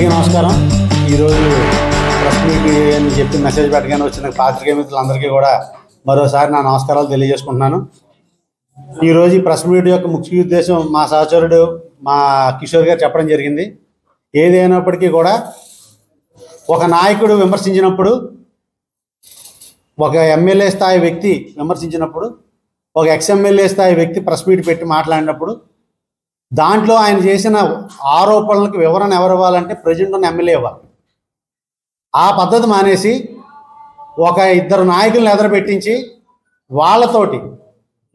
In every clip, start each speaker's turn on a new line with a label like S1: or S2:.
S1: అందరికీ నమస్కారం. ఈరోజు ప్రెస్ మీట్ అని చెప్పి మెసేజ్ పెట్టగానే వచ్చిన పాత్రికేయ మిత్రులందరికీ కూడా మరోసారి నా నమస్కారాలు తెలియజేసుకుంటున్నాను. ఈరోజు ఈ ప్రెస్ మీట్ యొక్క ముఖ్య ఉద్దేశం మా సహచరుడు మా కిషోర్ గారు చెప్పడం జరిగింది. ఏదైనప్పటికీ కూడా ఒక నాయకుడు విమర్శించినప్పుడు, ఒక ఎమ్మెల్యే స్థాయి వ్యక్తి విమర్శించినప్పుడు, ఒక ఎక్స్ఎమ్మెల్యే స్థాయి వ్యక్తి ప్రెస్ మీట్ పెట్టి మాట్లాడినప్పుడు దాంట్లో ఆయన చేసిన ఆరోపణలకు వివరణ ఎవరు ఇవ్వాలంటే ప్రెసిడెంట్ ఉన్న ఎమ్మెల్యే ఇవ్వాలి. ఆ పద్ధతి మానేసి ఒక ఇద్దరు నాయకులను ఎదురుపెట్టించి వాళ్ళతోటి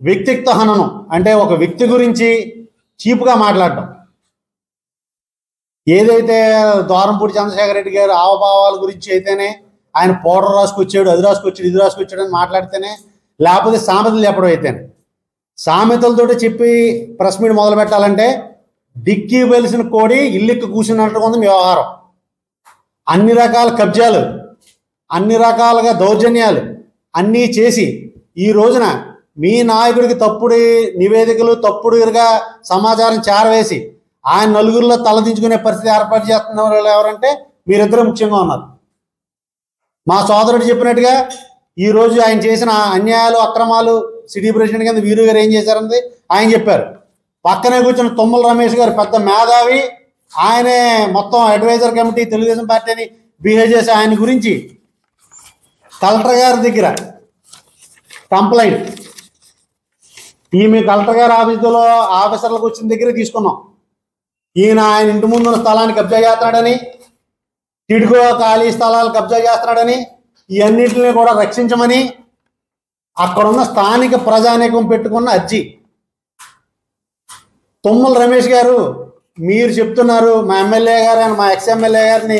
S1: వ్యక్తిత్వ హననం, అంటే ఒక వ్యక్తి గురించి చీపుగా మాట్లాడటం, ఏదైతే ద్వారంపూడి చంద్రశేఖర్ రెడ్డి గారు ఆవభావాల గురించి అయితేనే, ఆయన పౌడర్ రాసుకొచ్చాడు, అది రాసుకొచ్చాడు, ఇది రాసుకొచ్చాడు అని మాట్లాడితేనే, లేకపోతే సామెతలు చెప్పడం అయితేనే, సామెతలతోటి చెప్పి ప్రెస్ మీట్ మొదలు పెట్టాలంటే డిక్కీ వెలిసిన కోడి ఇల్లుకి కూర్చున్నట్టుగా ఉంది మీ వ్యవహారం. అన్ని రకాల కబ్జాలు, అన్ని రకాలుగా దౌర్జన్యాలు అన్నీ చేసి ఈ రోజున మీ నాయకుడికి తప్పుడు నివేదికలు, తప్పుడుగా సమాచారం చేరవేసి ఆయన నలుగురిలో తలదించుకునే పరిస్థితి ఏర్పాటు చేస్తున్న వాళ్ళు ఎవరంటే మీరిద్దరూ ముఖ్యంగా ఉన్నారు. మా సోదరుడు చెప్పినట్టుగా ఈరోజు ఆయన చేసిన అన్యాయాలు, అక్రమాలు సిటీ ప్రెసిడెంట్ కింద వీరు గారు ఏం చేశారన్నది ఆయన చెప్పారు. పక్కనే కూర్చున్న తుమ్మల రమేష్ గారు పెద్ద మేధావి, ఆయనే మొత్తం అడ్వైజర్ కమిటీ తెలుగుదేశం పార్టీని బిహేవ్ చేసి ఆయన గురించి కలెక్టర్ గారి దగ్గర కంప్లైంట్, ఈమె కలెక్టర్ గారి ఆఫీసర్లకు వచ్చిన దగ్గర తీసుకున్నాం. ఈయన ఆయన ఇంటి ముందున్న స్థలాన్ని కబ్జా చేస్తున్నాడని, టిడ్కో ఖాళీ స్థలాలు కబ్జా చేస్తున్నాడని, ఇవన్నింటినీ కూడా రక్షించమని అక్కడున్న స్థానిక ప్రజానీకం పెట్టుకున్న అర్జీ. తుమ్మల రమేష్ గారు మీరు చెప్తున్నారు మా ఎమ్మెల్యే గారు అని, మా ఎక్స్ఎమ్మెల్యే గారిని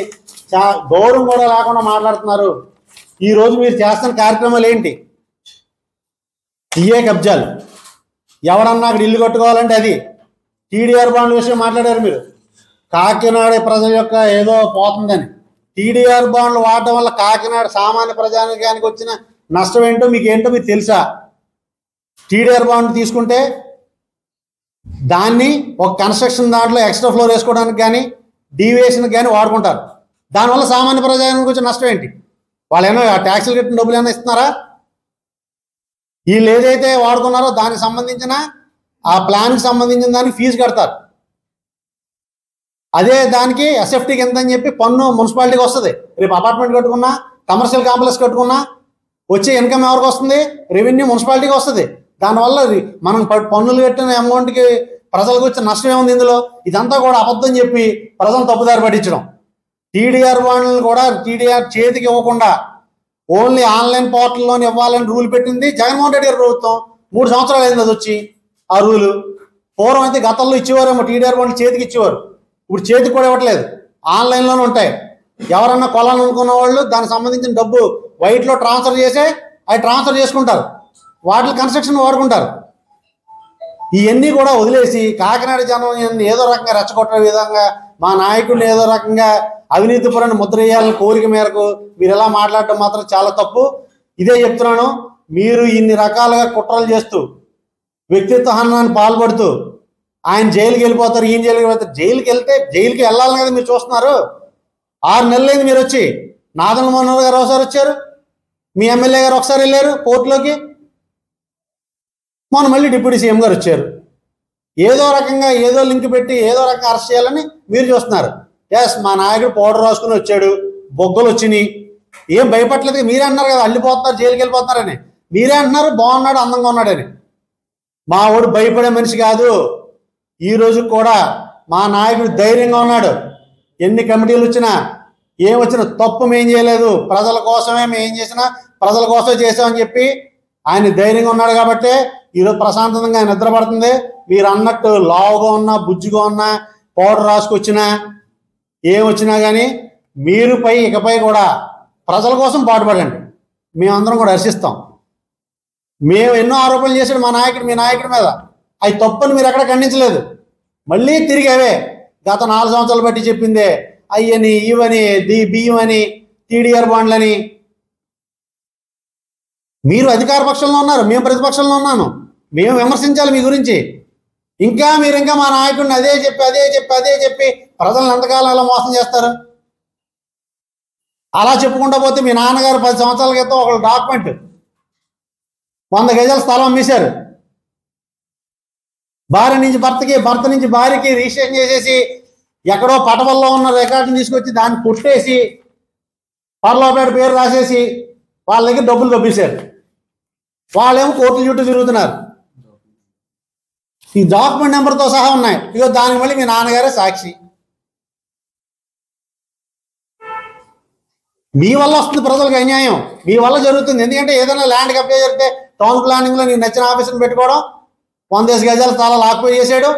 S1: గౌరవం కూడా లేకుండా మాట్లాడుతున్నారు. ఈరోజు మీరు చేస్తున్న కార్యక్రమాలు ఏంటి? ఇయే కబ్జాలు. ఎవరన్నా అక్కడ ఇల్లు కట్టుకోవాలంటే అది. టీడీఆర్ బాండ్ల విషయం మాట్లాడారు మీరు, కాకినాడ ప్రజల యొక్క ఏదో పోతుందని. టీడీఆర్ బాండ్లు వాడటం వల్ల కాకినాడ సామాన్య ప్రజానికానికి వచ్చిన నష్టం ఏంటో మీకేంటో మీకు తెలుసా? టీడీఆర్ బాండ్ తీసుకుంటే దాన్ని ఒక కన్స్ట్రక్షన్ దాంట్లో ఎక్స్ట్రా ఫ్లోర్ వేసుకోవడానికి కానీ, డీవియేషన్కి కానీ వాడుకుంటారు. దానివల్ల సామాన్య ప్రజానికి వచ్చిన నష్టం ఏంటి? వాళ్ళు ఏమైనా ట్యాక్సులు కట్టిన డబ్బులు ఏమైనా ఇస్తున్నారా? వీళ్ళు ఏదైతే వాడుకున్నారో దానికి సంబంధించిన ఆ ప్లాన్కి సంబంధించిన దానికి ఫీజు కడతారు. అదే దానికి ఎస్ఎఫ్టీకి ఎంత అని చెప్పి పన్ను మున్సిపాలిటీకి వస్తుంది. రేపు అపార్ట్మెంట్ కట్టుకున్నా, కమర్షియల్ కాంప్లెక్స్ కట్టుకున్నా వచ్చే ఇన్కమ్ ఎవరికి వస్తుంది? రెవెన్యూ మున్సిపాలిటీకి వస్తుంది. దానివల్ల మనం పన్నులు కట్టిన అమౌంట్కి ప్రజలకు వచ్చిన నష్టం ఏముంది ఇందులో? ఇదంతా కూడా అబద్ధం చెప్పి ప్రజలను తప్పుదారి పట్టించడం. టీడీఆర్ బాండ్లను కూడా టీడీఆర్ చేతికి ఇవ్వకుండా ఓన్లీ ఆన్లైన్ పోర్టల్లోని ఇవ్వాలని రూల్ పెట్టింది జగన్మోహన్ రెడ్డి గారి ప్రభుత్వం. 3 సంవత్సరాలు అయింది అది వచ్చి ఆ రూలు. పూర్వం అయితే గతంలో ఇచ్చేవారేమో టీడీఆర్ బాండ్లు చేతికి ఇచ్చేవారు, ఇప్పుడు చేతికి కూడా ఇవ్వట్లేదు, ఆన్లైన్లోనే ఉంటాయి. ఎవరన్నా కొనాలనుకున్న వాళ్ళు దానికి సంబంధించిన డబ్బు వైట్లో ట్రాన్స్ఫర్ చేసి అవి ట్రాన్స్ఫర్ చేసుకుంటారు, వాటి కన్స్ట్రక్షన్ వాడుకుంటారు. ఇవన్నీ కూడా వదిలేసి కాకినాడ జనం ఏదో రకంగా రెచ్చగొట్టే విధంగా మా నాయకుడిని ఏదో రకంగా అవినీతిపరని ముద్ర వేయాలని కోరిక మేరకు మీరు ఎలా మాట్లాడటం మాత్రం చాలా తప్పు. ఇదే చెప్తున్నాను, మీరు ఇన్ని రకాలుగా కుట్రలు చేస్తూ వ్యక్తిత్వ హననాన్ని పాల్పడుతూ ఆయన జైలుకి వెళ్ళిపోతారు, ఈయన జైలుకి వెళ్ళిపోతారు. జైలుకి వెళ్ళాలని కదా మీరు చూస్తున్నారు. 6 నెలలైంది మీరు వచ్చి. నాదెండ్ల మనోహర్ గారు ఒకసారి వచ్చారు, మీ ఎమ్మెల్యే గారు ఒకసారి వెళ్ళారు కోర్టులోకి, మొన్న మళ్ళీ డిప్యూటీ సీఎం గారు వచ్చారు. ఏదో రకంగా ఏదో లింక్ పెట్టి ఏదో రకంగా అరెస్ట్ చేయాలని మీరు చూస్తున్నారు. ఎస్, మా నాయకుడు పౌడర్ రాసుకుని వచ్చాడు, బొగ్గలు వచ్చినాయి, ఏం భయపడలేదు. మీరే అంటున్నారు కదా అల్లిపోతున్నారు, జైలుకి వెళ్ళిపోతున్నారని. మీరే అంటున్నారు బాగున్నాడు, అందంగా ఉన్నాడని. మా వాడు భయపడే మనిషి కాదు. ఈ రోజు కూడా మా నాయకుడు ధైర్యంగా ఉన్నాడు. ఎన్ని కమిటీలు వచ్చినా ఏం వచ్చినా తప్పు మేం చేయలేదు, ప్రజల కోసమే మేము చేసినా ప్రజల కోసమే చేసామని చెప్పి ఆయన ధైర్యంగా ఉన్నాడు. కాబట్టి ఈరోజు ప్రశాంతంగా ఆయన నిద్రపడుతుంది. మీరు అన్నట్టు లావుగా ఉన్నా, బుజ్జిగా ఉన్నా, పౌడర్ రాసుకొచ్చినా, ఏం వచ్చినా కానీ మీరు ఇకపై కూడా ప్రజల కోసం పాటుపడండి. మేమందరం కూడా హర్షిస్తాం. మేము ఎన్నో ఆరోపణలు చేశాడు మా నాయకుడు, మీ నాయకుడి మీద. అవి తప్పని మీరు ఎక్కడ ఖండించలేదు. మళ్ళీ తిరిగి అవే గత 4 సంవత్సరాలు బట్టి చెప్పిందే, అయ్యని ఇవని బియ్యం అని టీడీఆర్ బాండ్లని. మీరు అధికార పక్షంలో ఉన్నారు, మేము ప్రతిపక్షంలో ఉన్నాను. మేము విమర్శించాలి మీ గురించి. ఇంకా మీరు ఇంకా మా నాయకుడిని అదే చెప్పి ప్రజలను ఎంతకాలం అలా మోసం చేస్తారు? అలా చెప్పుకుంటా పోతే మీ నాన్నగారు 10 సంవత్సరాల క్రితం ఒక డాక్యుమెంట్ 100 గజాల స్థలం అమ్మేశారు. భార్య నుంచి భర్తకి, భర్త నుంచి భార్యకి రిజిస్ట్రేషన్ చేసేసి ఎక్కడో పటవల్లో ఉన్న రికార్డుని తీసుకొచ్చి దాన్ని కొట్టేసి పర్లోపేట పేరు రాసేసి వాళ్ళ దగ్గర డబ్బులు దొబ్బేశారు. వాళ్ళేమో కోర్టుల చుట్టూ తిరుగుతున్నారు. ఈ డాక్యుమెంట్ నెంబర్తో సహా ఉన్నాయి. ఇగో దానికి మళ్ళీ మీ నాన్నగారే సాక్షి. మీ వల్ల వస్తుంది ప్రజలకు అన్యాయం, మీ వల్ల జరుగుతుంది. ఎందుకంటే ఏదైనా ల్యాండ్ కబ్జా జరిగితే టౌన్ ప్లానింగ్లో నీకు నచ్చిన ఆఫీసుని పెట్టుకోవడం, 100 గజాల స్థలాలు ఆక్యుపై చేసేయడం,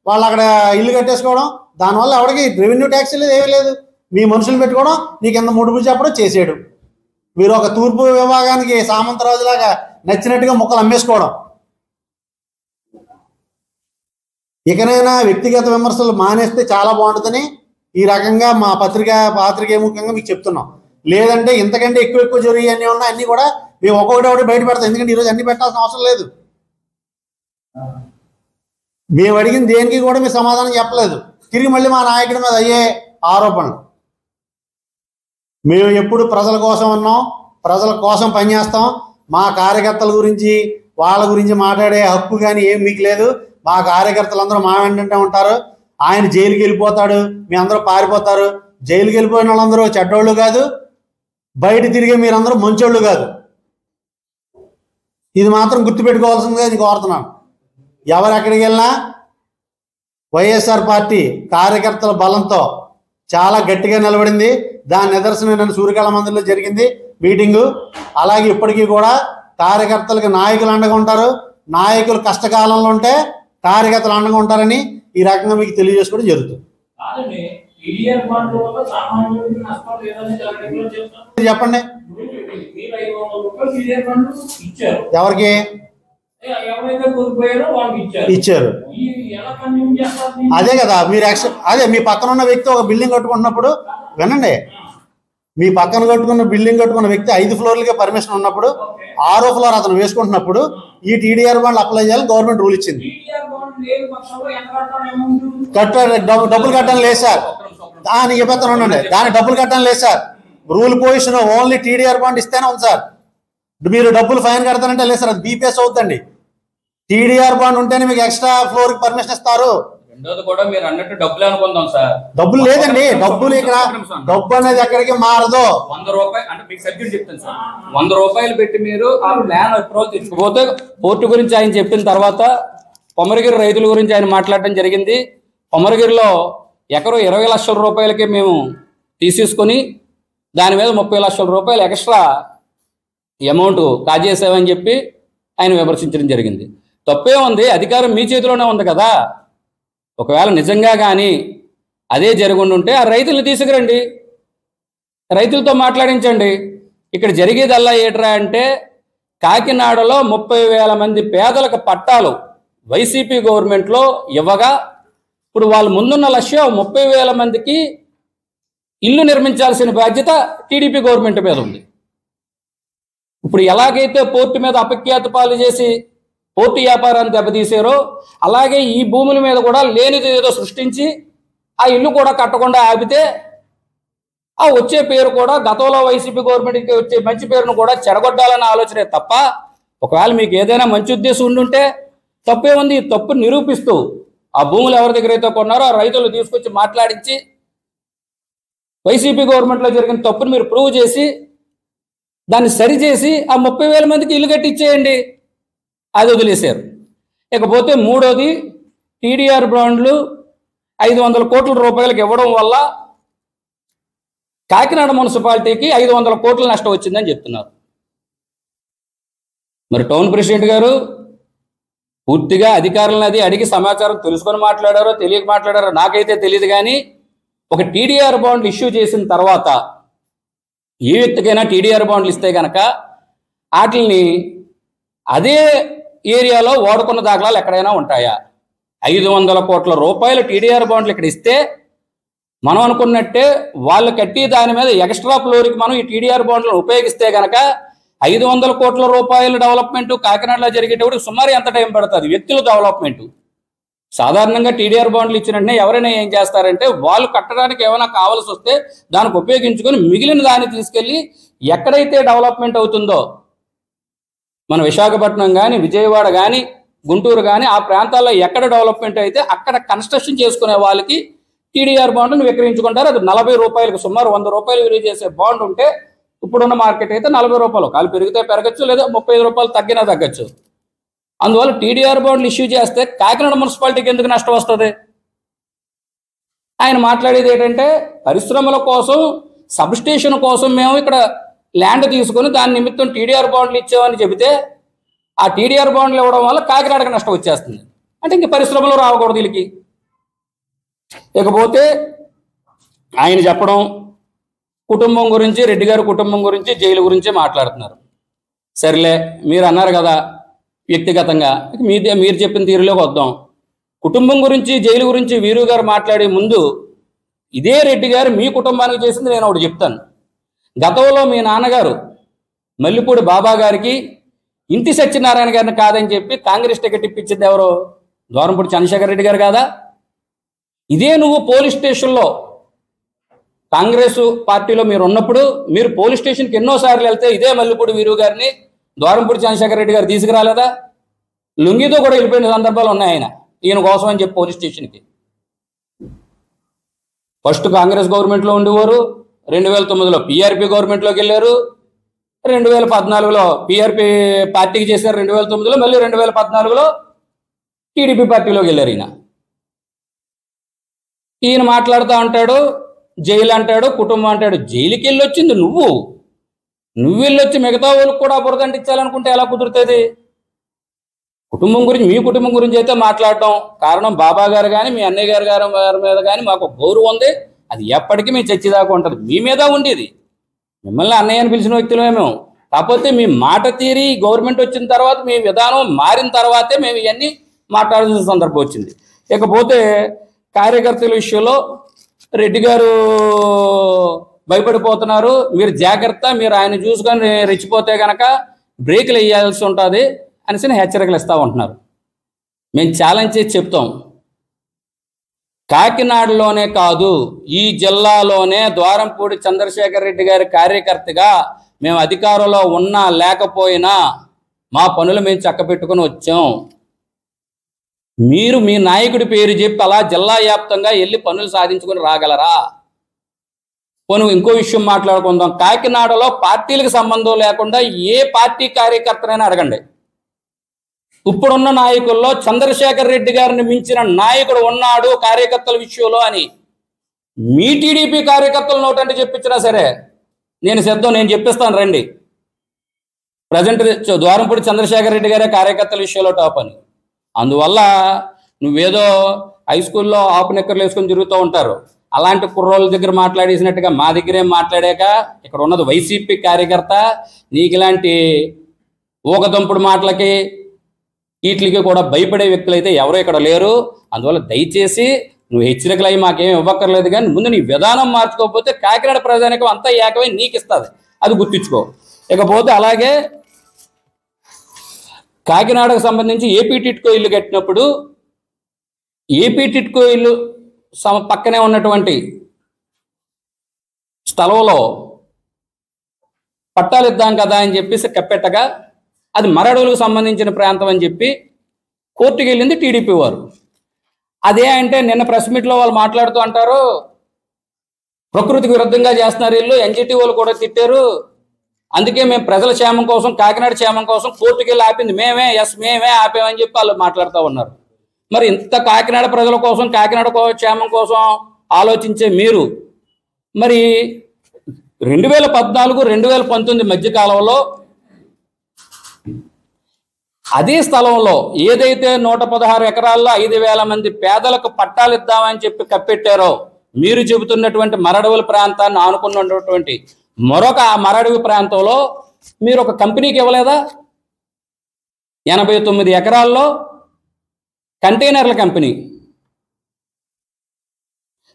S1: వాళ్ళు అక్కడ ఇల్లు కట్టేసుకోవడం, దానివల్ల ఎవరికి రెవెన్యూ ట్యాక్స్ లేదు, ఏమీ లేదు. మీ మనుషులు పెట్టుకోవడం, నీకు ఎంత ముడుపు చెప్పడం చేసేయడం. మీరు ఒక తూర్పు విభాగానికి సామంతరాజులాగా నచ్చినట్టుగా ముక్కలు అమ్మేసుకోవడం. ఇకనైనా వ్యక్తిగత విమర్శలు మానేస్తే చాలా బాగుంటుందని ఈ రకంగా మా పాత్రికేముఖంగా మీకు చెప్తున్నాం. లేదంటే ఇంతకంటే ఎక్కువ జరిగి అన్నీ ఉన్నాయి, అన్నీ కూడా మేము ఒక్కొక్కటి బయట పెడతాం. ఎందుకంటే ఈరోజు అన్ని పెట్టాల్సిన అవసరం లేదు. మేము అడిగిన దేనికి కూడా మీరు సమాధానం చెప్పలేదు. తిరిగి మళ్ళీ మా నాయకుడి మీద అయ్యే ఆరోపణలు. మేము ఎప్పుడు ప్రజల కోసం ఉన్నాం, ప్రజల కోసం పనిచేస్తాం. మా కార్యకర్తల గురించి వాళ్ళ గురించి మాట్లాడే హక్కు కానీ ఏం మీకు లేదు. మా కార్యకర్తలందరూ మా వెంటనే ఉంటారు. ఆయన జైలుకి వెళ్ళిపోతాడు, మీ అందరూ పారిపోతారు. జైలుకి వెళ్ళిపోయిన వాళ్ళందరూ చెడ్డోళ్ళు కాదు, బయట తిరిగే మీరందరూ మంచోళ్ళు కాదు. ఇది మాత్రం గుర్తుపెట్టుకోవాల్సిందిగా ఇది కోరుతున్నాను. ఎవరు ఎక్కడికి వెళ్ళినా వైఎస్ఆర్ పార్టీ కార్యకర్తల బలంతో చాలా గట్టిగా నిలబడింది. దాని నిదర్శనం నన్ను సూర్యకళ మందిరంలో జరిగింది మీటింగు. అలాగే ఇప్పటికీ కూడా కార్యకర్తలకు నాయకులు అండగా ఉంటారు. నాయకులు కష్టకాలంలో ఉంటే కార్యకర్తలు అండగా ఉంటారని ఈ రకంగా మీకు తెలియజేసుకోవడం జరుగుతుంది. చెప్పండి, ఎవరికి ఇచ్చారు? అదే కదా మీరు అదే మీ పక్కన ఉన్న వ్యక్తి ఒక బిల్డింగ్ కట్టుకుంటున్నప్పుడు వినండి, మీ పక్కన బిల్డింగ్ కట్టుకున్న వ్యక్తి 5 ఫ్లోర్లకే పర్మిషన్ ఉన్నప్పుడు 6వ ఫ్లోర్ అతను వేసుకుంటున్నప్పుడు ఈ టీడీఆర్ బాండ్ అప్లై చేయాలని గవర్నమెంట్ రూల్ ఇచ్చింది. డబ్బులు కట్టడం లేదు సార్, దానికి ఇబ్బంది ఉండండి, దాని డబ్బులు కట్టడం లేదు sir. Rule position only TDR bond ఇస్తేనే ఉంది సార్. మీరు డబ్బులు ఫైన్ కడతానంటే లేదు సార్, అది బీపీఎస్ అవుతుందండి. టీడీఆర్ బాండ్ ఉంటేనే మీకు ఎక్స్ట్రా ఫ్లోర్ కి పర్మిషన్ ఇస్తారు.
S2: రెండోది కూడా మీరు అన్నట్టు డబ్బులు అనుకుందాం సార్,
S1: డబ్బులు లేదండి. డబ్బులు ఇక్కడ డబ్బు అనేది ఎక్కడికి మారదు.
S2: 100 రూపాయలు అంటే మీకు సబ్జెక్ట్ చెప్తాను సార్. 100 రూపాయలు పెట్టి మీరు ఆ ప్లాన్ అప్రోచ్ తీసుకుపోతే పోర్టు గురించి ఆయన చెప్పిన తర్వాత కొమరగిరి రైతుల గురించి ఆయన మాట్లాడటం జరిగింది. కొమరగిరిలో ఎకరో 20 లక్షల రూపాయలకి మేము తీసేసుకొని దాని మీద 30 లక్షల రూపాయలు ఎక్స్ట్రా అమౌంట్ కాజేసామని చెప్పి ఆయన విమర్శించడం జరిగింది. తప్పే ఉంది, అధికారం మీ చేతిలోనే ఉంది కదా. ఒకవేళ నిజంగా కానీ అదే జరుగుండుంటే ఆ రైతులను తీసుకురండి, రైతులతో మాట్లాడించండి. ఇక్కడ జరిగేదల్లా ఏట్రా అంటే కాకినాడలో 30,000 మంది పేదలకు పట్టాలు వైసీపీ గవర్నమెంట్లో ఇవ్వగా ఇప్పుడు వాళ్ళు ముందున్న లక్ష్యం 30,000 మందికి ఇల్లు నిర్మించాల్సిన బాధ్యత టీడీపీ గవర్నమెంట్ మీద ఉంది. ఇప్పుడు ఎలాగైతే పోర్టు మీద అపఖ్యాతి పాలు చేసి పోర్టు వ్యాపారాన్ని దెబ్బతీసారో అలాగే ఈ భూముల మీద కూడా లేనిది ఏదో సృష్టించి ఆ ఇల్లు కూడా కట్టకుండా ఆపితే ఆ వచ్చే పేరు కూడా గతంలో వైసీపీ గవర్నమెంట్కి వచ్చే మంచి పేరును కూడా చెడగొట్టాలన్న ఆలోచనే తప్ప ఒకవేళ మీకు ఏదైనా మంచి ఉద్దేశం ఉండుంటే తప్పే ఉంది. తప్పు నిరూపిస్తూ ఆ భూములు ఎవరి దగ్గర అయితే కొన్నారో ఆ రైతులు తీసుకొచ్చి మాట్లాడించి వైసీపీ గవర్నమెంట్లో జరిగిన తప్పును మీరు ప్రూవ్ చేసి దాన్ని సరిచేసి ఆ 30,000 మందికి ఇల్లు కట్టించేయండి. అది వదిలేశారు. ఇకపోతే మూడోది టీడీఆర్ బాండ్లు 500 కోట్ల రూపాయలకు ఇవ్వడం వల్ల కాకినాడ మున్సిపాలిటీకి 500 కోట్ల నష్టం వచ్చిందని చెప్తున్నారు. మరి టౌన్ ప్రెసిడెంట్ గారు పూర్తిగా అధికారులను అది అడిగి సమాచారం తెలుసుకొని మాట్లాడారో తెలియక మాట్లాడారో నాకైతే తెలియదు. కానీ ఒక టీడీఆర్ బాండ్లు ఇష్యూ చేసిన తర్వాత ఏ వ్యక్తికైనా టీడీఆర్ బాండ్లు ఇస్తే కనుక వాటిని అదే ఏరియాలో వాడుకున్న దాఖలాలు ఎక్కడైనా ఉంటాయా? 500 కోట్ల రూపాయలు టీడీఆర్ బాండ్లు ఇక్కడ ఇస్తే మనం అనుకున్నట్టే వాళ్ళు కట్టి దాని మీద ఎక్స్ట్రా ఫ్లోర్కి మనం ఈ టీడీఆర్ బాండ్లను ఉపయోగిస్తే కనుక 500 కోట్ల రూపాయల డెవలప్మెంట్ కాకినాడలో జరిగేటప్పుడు సుమారు ఎంత టైం పడుతుంది? వ్యక్తుల డెవలప్మెంట్ సాధారణంగా టీడీఆర్ బాండ్లు ఇచ్చిన వెంటనే ఎవరైనా ఏం చేస్తారంటే వాళ్ళు కట్టడానికి ఏమైనా కావాల్సి వస్తే దానికి ఉపయోగించుకొని మిగిలిన దాన్ని తీసుకెళ్ళి ఎక్కడైతే డెవలప్మెంట్ అవుతుందో మన విశాఖపట్నం కానీ విజయవాడ కానీ గుంటూరు కానీ ఆ ప్రాంతాల్లో ఎక్కడ డెవలప్మెంట్ అయితే అక్కడ కన్స్ట్రక్షన్ చేసుకునే వాళ్ళకి టీడీఆర్ బాండ్ను విక్రయించుకుంటారు. అది 40 రూపాయలకు సుమారు 100 రూపాయలు విలువ చేసే బాండ్ ఉంటే ఇప్పుడున్న మార్కెట్ అయితే 40 రూపాయలు, కాలు పెరిగితే పెరగచ్చు లేదా 35 రూపాయలు తగ్గినా తగ్గచ్చు. అందువల్ల టీడీఆర్ బాండ్లు ఇష్యూ చేస్తే కాకినాడ మున్సిపాలిటీకి ఎందుకు నష్టం వస్తుంది? ఆయన మాట్లాడేది ఏంటంటే పరిశ్రమల కోసం సబ్స్టేషన్ కోసం మేము ఇక్కడ ల్యాండ్ తీసుకొని దాని నిమిత్తం టీడీఆర్ బాండ్లు ఇచ్చామని చెబితే ఆ టీడీఆర్ బాండ్లు ఇవ్వడం వల్ల కాకినాడకి నష్టం వచ్చేస్తుంది. అంటే ఇంక పరిశ్రమలు రావకూడదు వీళ్ళకి. ఇకపోతే ఆయన చెప్పడం కుటుంబం గురించి, రెడ్డి గారి కుటుంబం గురించి, జైలు గురించి మాట్లాడుతున్నారు. సరేలే, మీరు అన్నారు కదా వ్యక్తిగతంగా, మీరు చెప్పిన తీరులోకి వద్దాం. కుటుంబం గురించి, జైలు గురించి వీరు గారు మాట్లాడే ముందు ఇదే రెడ్డి గారు మీ కుటుంబానికి చేసింది నేను ఒకటి చెప్తాను. గతంలో మీ నాన్నగారు మల్లిపూడి బాబా గారికి ఇంటి సత్యనారాయణ గారిని కాదని చెప్పి కాంగ్రెస్ టికెట్ ఇప్పించింది ఎవరు? ద్వారంపూడి చంద్రశేఖర్ రెడ్డి గారు కాదా? ఇదే నువ్వు పోలీస్ స్టేషన్లో కాంగ్రెస్ పార్టీలో మీరు ఉన్నప్పుడు మీరు పోలీస్ స్టేషన్కి ఎన్నోసార్లు వెళ్తే ఇదే మల్లిపూడి వీరు గారిని ద్వారంపూడి చంద్రశేఖర్ రెడ్డి గారు తీసుకురాలేదా? లుంగితో కూడా వెళ్ళిపోయిన సందర్భాలు ఉన్నాయి ఆయన ఈయన కోసం అని చెప్పి పోలీస్ స్టేషన్కి. ఫస్ట్ కాంగ్రెస్ గవర్నమెంట్లో ఉండేవారు, 2009లో పీఆర్పీ గవర్నమెంట్లోకి వెళ్ళారు, 2014లో పీఆర్పీ పార్టీకి చేశారు, 2009లో మళ్ళీ 2014లో టీడీపీ పార్టీలోకి వెళ్ళారు. ఈయన మాట్లాడుతూ ఉంటాడు జైలు అంటాడు, కుటుంబం అంటాడు. జైలుకి వెళ్ళి వచ్చింది నువ్వు వెళ్ళొచ్చి మిగతా వాళ్ళకి కూడా బురదంటించాలనుకుంటే ఎలా కుదురుతుంది? కుటుంబం గురించి, మీ కుటుంబం గురించి అయితే మాట్లాడటం కారణం బాబా గారు కానీ మీ అన్నయ్య గారి మీద కానీ మాకు గౌరవం ఉంది. అది ఎప్పటికీ మీ చర్చదాకా ఉంటుంది. మీ మీద ఉండేది, మిమ్మల్ని అన్నయ్య అని పిలిచిన వ్యక్తులమే మేము. కాకపోతే మీ మాట తీరి గవర్నమెంట్ వచ్చిన తర్వాత మీ విధానం మారిన తర్వాతే మేము ఇవన్నీ మాట్లాడాల్సిన సందర్భం వచ్చింది. ఇకపోతే కార్యకర్తల విషయంలో రెడ్డి గారు భయపడిపోతున్నారు, మీరు జాగ్రత్త, మీరు ఆయన చూసుకొని రెచ్చిపోతే కనుక బ్రేకులు వేయాల్సి ఉంటుంది అనేసి హెచ్చరికలు ఇస్తూ ఉంటున్నారు. మేము ఛాలెంజ్ చేసి చెప్తాం, కాకినాడలోనే కాదు ఈ జిల్లాలోనే ద్వారంపూడి చంద్రశేఖర్ రెడ్డి గారి కార్యకర్తగా మేము అధికారంలో ఉన్నా లేకపోయినా మా పనులు మేము చక్కబెట్టుకుని వచ్చాం. మీరు మీ నాయకుడి పేరు చెప్పి అలా జిల్లా వ్యాప్తంగా వెళ్ళి పనులు సాధించుకుని రాగలరా? పోను ఇంకో విషయం మాట్లాడుకుందాం. కాకినాడలో పార్టీలకు సంబంధం లేకుండా ఏ పార్టీ కార్యకర్తనైనా అడగండి, ఇప్పుడున్న నాయకుల్లో చంద్రశేఖర్ రెడ్డి గారిని మించిన నాయకుడు ఉన్నాడు కార్యకర్తల విషయంలో అని మీ టీడీపీ కార్యకర్తల నోటంటే చెప్పించినా సరే నేను సిద్ధం, నేను చెప్పిస్తాను రండి. ప్రజెంట్ ద్వారంపూడి చంద్రశేఖర్ రెడ్డి గారే కార్యకర్తల విషయంలో టాప్ అని. అందువల్ల నువ్వేదో హై స్కూల్లో ఆపు నిక్కర్లు వేసుకొని తిరుగుతూ ఉంటారు, అలాంటి కుర్రోళ్ళ దగ్గర మాట్లాడేసినట్టుగా మా దగ్గర ఏం మాట్లాడాక ఇక్కడ ఉన్నది వైసీపీ కార్యకర్త. నీకు ఇలాంటి ఊకదంపుడు మాటలకి వీటికి కూడా భయపడే వ్యక్తులు అయితే ఎవరో ఇక్కడ లేరు. అందువల్ల దయచేసి నువ్వు హెచ్చరికలు అయ్యి మాకేం ఇవ్వక్కర్లేదు, కానీ ముందు నీ విధానం మార్చుకోకపోతే కాకినాడ ప్రజానికం అంతా ఏకమై నీకు ఇస్తుంది, అది గుర్తించుకో. ఇకపోతే అలాగే కాకినాడకు సంబంధించి ఏపీ టిట్కో ఇల్లు కట్టినప్పుడు ఏపీ టిట్కో ఇల్లు పక్కనే ఉన్నటువంటి స్థలంలో పట్టాలు ఇద్దాం కదా అని చెప్పేసి కప్పెట్టగా అది మరడవులకు సంబంధించిన ప్రాంతం అని చెప్పి కోర్టుకు వెళ్ళింది టీడీపీ వారు. అదే అంటే నిన్న ప్రెస్ మీట్లో వాళ్ళు మాట్లాడుతూ అంటారు ప్రకృతికి విరుద్ధంగా చేస్తున్నారు వీళ్ళు, ఎన్జిటి వాళ్ళు కూడా తిట్టారు, అందుకే మేము ప్రజల క్షేమం కోసం కాకినాడ క్షేమం కోసం కోర్టుకు వెళ్ళి ఆపింది మేమే ఆపామని చెప్పి వాళ్ళు మాట్లాడుతూ ఉన్నారు. మరి ఇంత కాకినాడ ప్రజల కోసం కాకినాడ క్షేమం కోసం ఆలోచించే మీరు మరి 2014-2019 మధ్యకాలంలో అదే స్థలంలో ఏదైతే 116 ఎకరాల్లో 5,000 మంది పేదలకు పట్టాలు ఇద్దామని చెప్పి కప్పెట్టారో మీరు చెబుతున్నటువంటి మరడవుల ప్రాంతాన్ని ఆనుకున్నటువంటి మరొక ఆ మరడవి ప్రాంతంలో మీరు ఒక కంపెనీకి ఇవ్వలేదా? 89 ఎకరాల్లో కంటైనర్ల company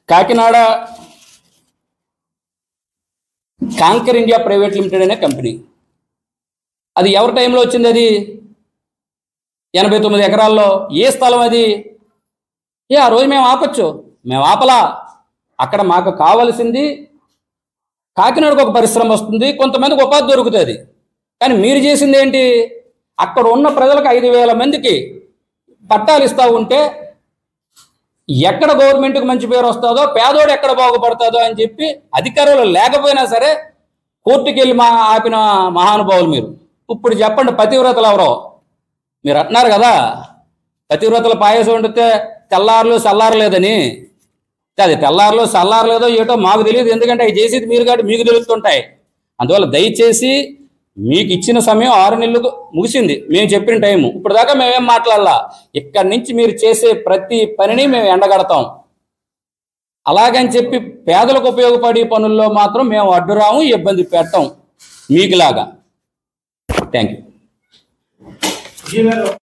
S2: Kakinada Concor India private limited అనే కంపెనీ. అది ఎవరి టైంలో వచ్చింది? అది 89 ఎకరాల్లో. ఏ స్థలం అది? ఆ రోజు మేము ఆపచ్చు, మేము ఆపలా. అక్కడ మాకు కావలసింది కాకినాడకు ఒక పరిశ్రమ వస్తుంది, కొంతమందికి ఉపాధి దొరుకుతుంది. కానీ మీరు చేసింది ఏంటి? అక్కడ ఉన్న ప్రజలకు 5,000 మందికి పట్టాలు ఇస్తూ ఉంటే ఎక్కడ గవర్నమెంట్కి మంచి పేరు వస్తుందో, పేదోడు ఎక్కడ బాగుపడుతుందో అని చెప్పి అధికారులు లేకపోయినా సరే కోర్టుకి వెళ్ళి ఆపిన మహానుభావులు మీరు. ఇప్పుడు చెప్పండి, పతివ్రతలు ఎవరో? మీరు అంటున్నారు కదా పతివ్రతల పాయసం వండితే తెల్లారులు చల్లారలేదని. అది తెల్లారులు చల్లారలేదో ఏటో మాకు తెలియదు, ఎందుకంటే అవి చేసేది మీరు కాబట్టి మీకు తెలుస్తుంటాయి. అందువల్ల దయచేసి మీకు ఇచ్చిన సమయం 6 నెలలు ముగిసింది, మేము చెప్పిన టైము. ఇప్పుడు దాకా మేమేం మాట్లాడాలా. ఇక్కడి నుంచి మీరు చేసే ప్రతి పనిని మేము ఎండగడతాం. అలాగని చెప్పి పేదలకు ఉపయోగపడే పనుల్లో మాత్రం మేము అడ్డురాము, ఇబ్బంది పెట్టాం మీకులాగా. Thank you.